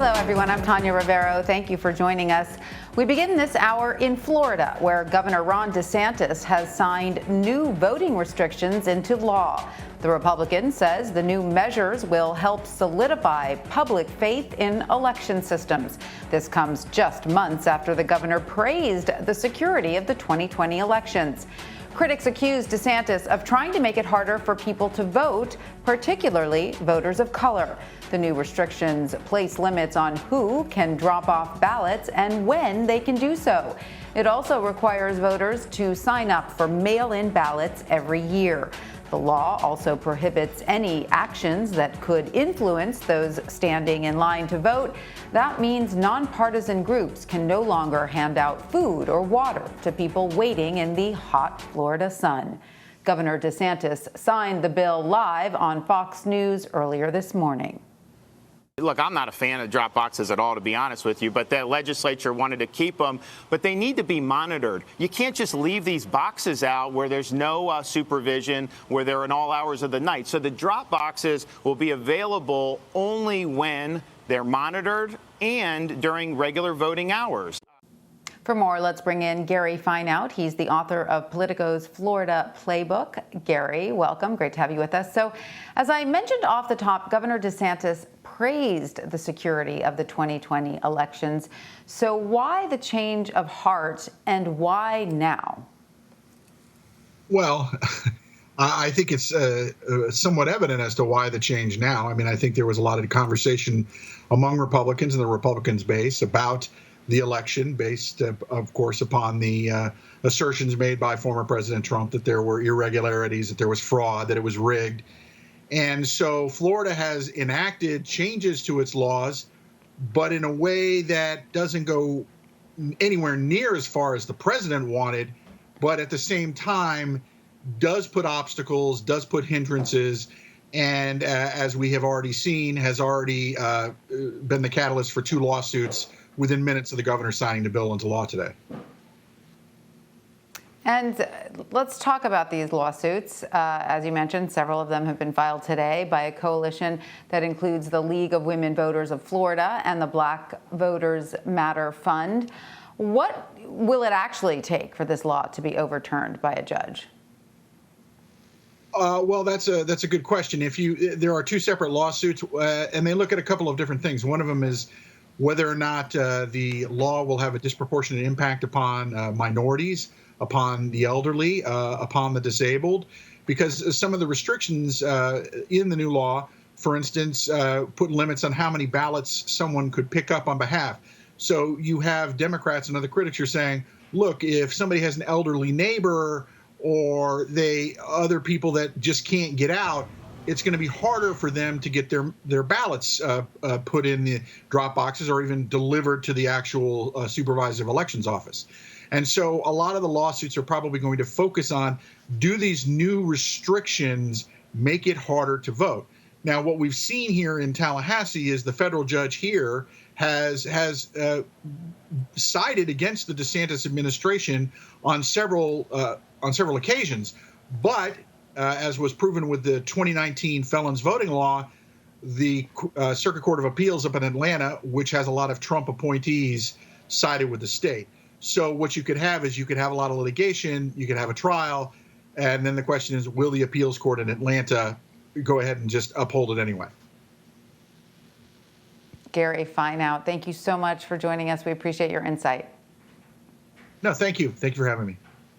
Hello, everyone. I'm Tanya Rivero. Thank you for joining us. We begin this hour in Florida, where Governor Ron DeSantic has signed new voting restrictions into law. The Republican says the new measures will help solidify public faith in election systems. This comes just months after the governor praised the security of the 2020 elections. Critics accused DeSantis of trying to make it harder for people to vote, particularly voters of color. The new restrictions place limits on who can drop off ballots and when they can do so. It also requires voters to sign up for mail-in ballots every year. The law also prohibits any actions that could influence those standing in line to vote. That means nonpartisan groups can no longer hand out food or water to people waiting in the hot Florida sun. Governor DeSantis signed the bill live on Fox News earlier this morning. Look, I'm not a fan of drop boxes at all, to be honest with you, but the legislature wanted to keep them. But they need to be monitored. You can't just leave these boxes out where there's no supervision, where they're in all hours of the night. So the drop boxes will be available only when they're monitored and during regular voting hours. For more, let's bring in Gary Fineout. He's the author of Politico's Florida Playbook. Gary, welcome. Great to have you with us. So, as I mentioned off the top, Governor DeSantis praised the security of the 2020 elections. So why the change of heart and why now? Well, I think it's somewhat evident as to why the change now. I mean, I think there was a lot of conversation among Republicans and the Republicans base about the election based, of course, upon the assertions made by former President Trump that there were irregularities, that there was fraud, that it was rigged. And so Florida has enacted changes to its laws, but in a way that doesn't go anywhere near as far as the president wanted, but at the same time does put obstacles, does put hindrances, and as we have already seen, has already been the catalyst for 2 lawsuits within minutes of the governor signing the bill into law today. And let's talk about these lawsuits. As you mentioned, several of them have been filed today by a coalition that includes the League of Women Voters of Florida and the Black Voters Matter Fund. What will it actually take for this law to be overturned by a judge? Well, that's a good question. There are 2 separate lawsuits, and they look at a couple of different things. One of them is whether or not the law will have a disproportionate impact upon minorities, upon the elderly, upon the disabled, because some of the restrictions in the new law, for instance, put limits on how many ballots someone could pick up on behalf. So you have Democrats and other critics are saying, look, if somebody has an elderly neighbor or other people that just can't get out, it's going to be harder for them to get their ballots put in the drop boxes or even delivered to the actual supervisor of elections office. And so a lot of the lawsuits are probably going to focus on, do these new restrictions make it harder to vote? Now, what we've seen here in Tallahassee is the federal judge here has sided against the DeSantis administration on several occasions. But as was proven with the 2019 felons voting law, the Circuit Court of Appeals up in Atlanta, which has a lot of Trump appointees, sided with the state. So what you could have is a lot of litigation, you could have a trial, and then the question is, will the appeals court in Atlanta go ahead and just uphold it anyway? Gary Fineout, thank you so much for joining us. We appreciate your insight. No, thank you. Thank you for having me.